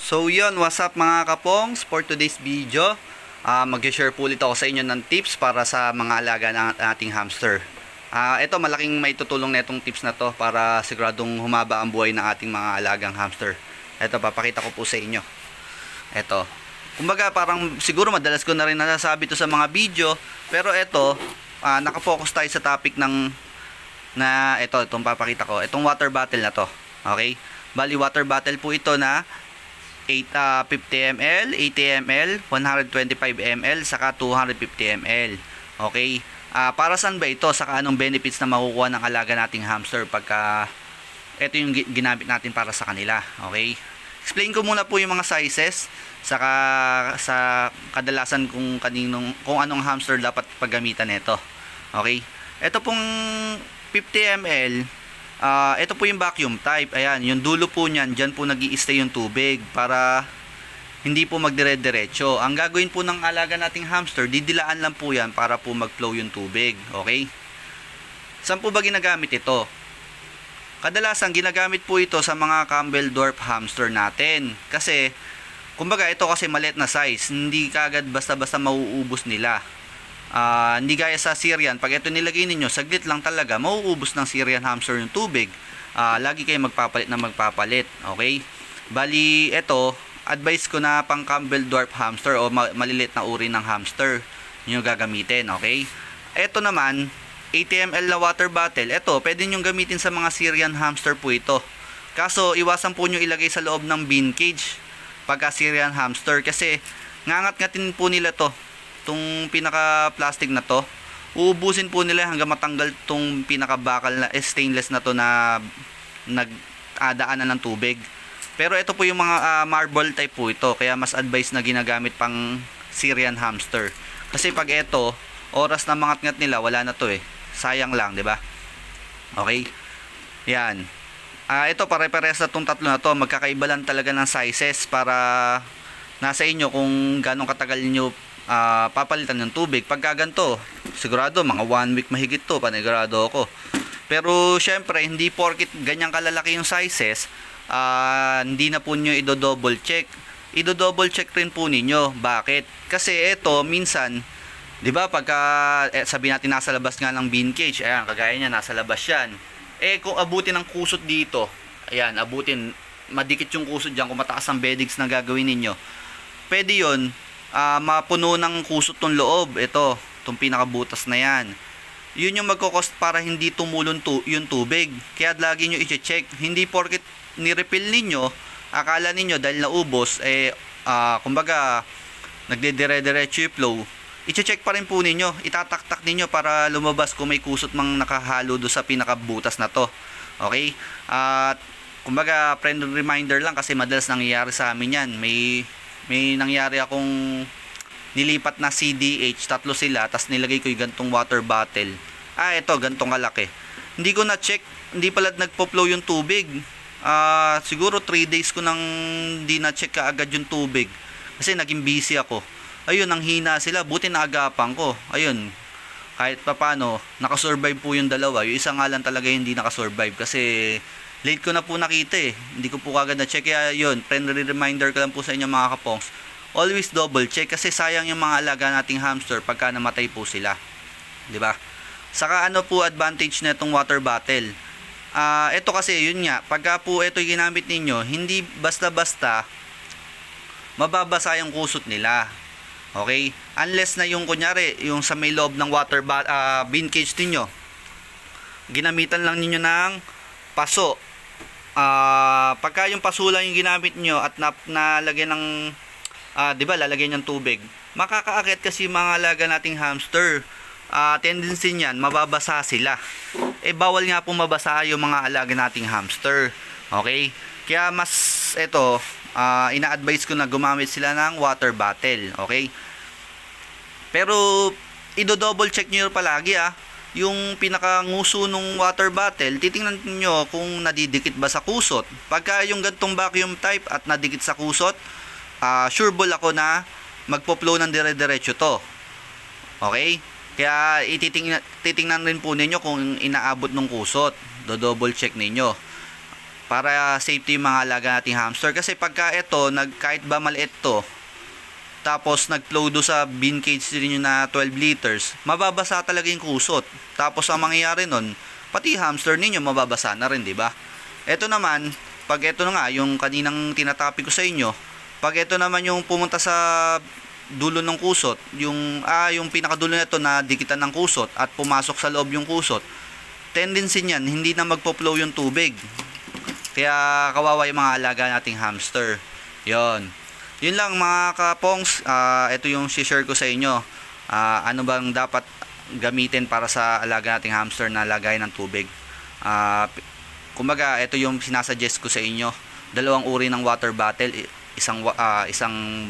So yun, what's up mga kapongs, for today's video mag-share po ulit ako sa inyo ng tips para sa mga alaga ng ating hamster. Ito, malaking may tutulong na itong tips na to para siguradong humaba ang buhay ng ating mga alagang hamster. Ito, papakita ko po sa inyo. Ito, kumbaga parang siguro madalas ko na rin nasasabi to sa mga video, pero ito, nakafocus tayo sa topic ng itong papakita ko, itong water bottle na to. Okay, bali water bottle po ito na 50 ml, 80 ml, 125 ml, saka 250 ml. Okay, para saan ba ito? Saka anong benefits na makukuha ng alaga nating hamster pagka ito yung ginamit natin para sa kanila. Okay, explain ko muna po yung mga sizes, saka sa kadalasan kung anong hamster dapat paggamitan nito. Okay, ito pong 50 ml, ito po yung vacuum type. Ayan, yung dulo po niyan, dyan po nag-i-stay yung tubig para hindi po magdire-diretso. Ang gagawin po ng alaga nating hamster, didilaan lang po yan para po mag-flow yung tubig. Okay, saan po ba ginagamit ito? Kadalasan ginagamit po ito sa mga Campbell dwarf hamster natin, kasi kumbaga ito kasi maliit na size, hindi kagad basta-basta mauubos nila. Hindi gaya sa Syrian, pag ito nilagay ninyo, saglit lang talaga mauubos ng Syrian hamster yung tubig. Lagi kayo magpapalit na magpapalit. Okay, bali ito, advice ko na pang Campbell dwarf hamster o malilit na uri ng hamster nyo gagamitin. Okay, ito naman 80 ml na water bottle, ito pwede nyo gamitin sa mga Syrian hamster po ito. Kaso iwasan po nyo ilagay sa loob ng bean cage pagka Syrian hamster, kasi ngangat-ngatin po nila to, itong pinaka plastic na to, uubusin po nila hanggang matanggal itong pinaka bakal na stainless na to na nagdaanan ng tubig. Pero ito po yung mga marble type po ito, kaya mas advice na ginagamit pang Syrian hamster, kasi pag ito oras na mangat-ngat nila, wala na to sayang lang, di ba? Okay, yan. Ito pare-pares na itong tatlo na to, magkakaiba lang talaga ng sizes para nasa inyo kung ganong katagal nyo papalitan ng tubig. Pagka ganito, sigurado mga 1 week mahigit to, panigurado ako. Pero syempre, hindi porkit ganyang kalalaki yung sizes, hindi na po nyo i-double check. I-double check rin po ninyo. Bakit? Kasi ito, minsan, di ba, pagka sabi natin nasa labas nga ng bean cage, ayan, kagaya niya, nasa labas yan. Kung abutin ng kusot dito, ayan, abutin, madikit yung kusot dyan, kung mataas ang beddings na gagawin ninyo, pwede yun, mapuno ng kusot tong loob. Ito, itong pinakabutas na yan, yun yung magkocost para hindi tumulon yung tubig. Kaya lagi nyo i-check. Hindi porket ni-refill ninyo, akala ninyo dahil naubos, kumbaga nagdidire-diretso yung flow, i-check pa rin po ninyo, itataktak ninyo para lumabas kung may kusot mang nakahalo do sa pinakabutas na to. Okay, kumbaga friendly reminder lang, kasi madalas nangyayari sa amin yan. May nangyari akong nilipat na CDH, tatlo sila, tas nilagay ko yung gantong water bottle. Ito, gantong kalaki. Hindi ko na-check, hindi pala nagpo-flow yung tubig. Siguro 3 days ko nang hindi na-check kaagad yung tubig, kasi naging busy ako. Ayun, ang hina sila, buti na agapan ko. Ayun, kahit papano, nakasurvive po yung dalawa. Yung isa nga lang talaga hindi nakasurvive, kasi late ko na po nakita hindi ko po kagad na-check. Kaya yun, friendly reminder ko lang po sa inyo mga kapongs, always double check, kasi sayang yung mga alaga nating hamster pagka namatay po sila, di ba? Saka ano po advantage na itong water bottle, ito kasi yun nga, pagka po ito ginamit ninyo, hindi basta-basta mababasa yung kusot nila. Okay, unless na yung kunyari yung sa may loob ng bean cage ninyo, ginamitan lang ninyo ng paso. Pagka yung paso lang yung ginamit nyo at nalagyan ng di ba, lalagyan ng tubig, makakaakit kasi mga alaga nating hamster. Tendency niyan, mababasa sila. Bawal nga pong mabasa yung mga alaga nating hamster. Okay, kaya mas ito, ina-advise ko na gumamit sila ng water bottle. Okay, pero i-double check nyo palagi yung pinakanguso ng water bottle. Titingnan nyo kung nadidikit ba sa kusot. Pagka yung gantong vacuum type at nadikit sa kusot, sure ball ako na magpo-flow ng dire-diretso to. Okay, kaya titingnan rin po ninyo kung inaabot ng kusot. Do-double check ninyo. para safety yung mga alaga nating hamster. Kasi pagka ito, kahit ba maliit to, tapos nag-flow do sa bin cage din na 12 liters, mababasa talaga yung kusot. Tapos ang mangyayari nun, pati hamster ninyo mababasa na rin, di ba? Ito naman, pag ito na nga, yung kaninang tinatapi ko sa inyo, pag ito naman yung pumunta sa dulo ng kusot, yung pinakadulo nito na dikitan ng kusot at pumasok sa loob yung kusot, tendency niyan, hindi na magpo-flow yung tubig. Kaya kawawa yung mga alaga nating hamster. Yun lang mga kapongs. Ito yung share ko sa inyo. Ano bang dapat gamitin para sa alaga nating hamster na lagay ng tubig. Kumbaga, ito yung sinasuggest ko sa inyo. Dalawang uri ng water bottle. Isang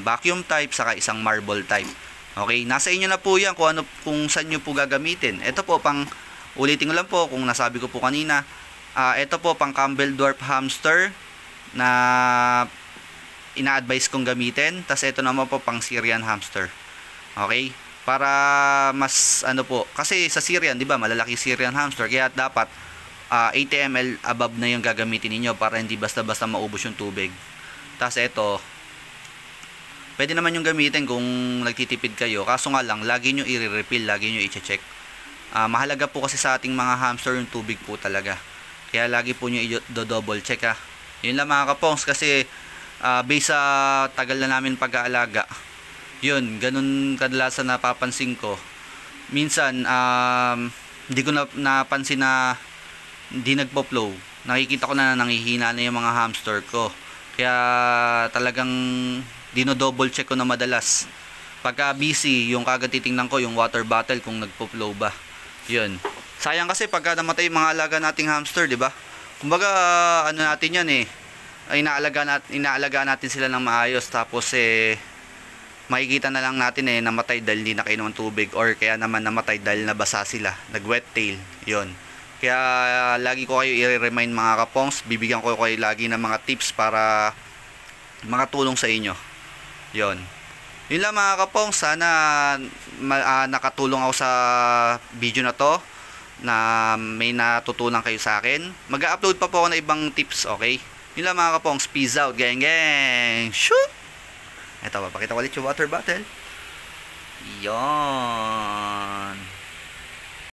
vacuum type saka isang marble type. Okay, nasa inyo na po yan kung saan nyo po gagamitin. Ito po, ulitin ko lang po kung nasabi ko po kanina. Ito po pang Campbell Dwarf Hamster na ina-advise kong gamitin. Tapos ito naman po pang Syrian Hamster. Okay? Para mas kasi sa Syrian, di ba, malalaki Syrian Hamster, kaya dapat 80 ml above na yung gagamitin niyo para hindi basta-basta maubos yung tubig. Tapos ito, pwede naman yung gamitin kung nagtitipid kayo. Kaso nga lang, lagi nyo i-refill, lagi nyo i-check. Mahalaga po kasi sa ating mga hamster yung tubig po talaga. Kaya lagi po nyo i-double check ha. Yun lang mga kapongs, kasi based sa tagal na namin pag-aalaga, yun, ganun kadalasan napapansin ko. Minsan, hindi ko napansin na hindi nagpo-flow. Nakikita ko na nanghihina na yung mga hamster ko. Kaya talagang dino-double check ko na madalas. Pagka busy, yung kagad titingnan ko yung water bottle kung nagpo-flow ba. Yun. Sayang kasi pagka namatay yung mga alaga nating hamster, di ba? Kumbaga, natin yan inaalaga natin sila ng maayos, tapos makikita na lang natin namatay dahil hindi nakainom ng tubig, or kaya naman namatay dahil nabasa sila, nag-wet tail. Yun. Kaya lagi ko kayo i-remind mga kapongs, bibigyan ko kayo lagi ng mga tips para makatulong sa inyo. Yun. Yun lang mga kapongs, sana nakatulong ako sa video na to, na may natutunan kayo sa akin. Mag-upload pa po ako ng ibang tips, okay? Yun lang mga kapongs, peace out, gang gang. Shoot! Ito, papakita ko ulit yung water bottle. Yon.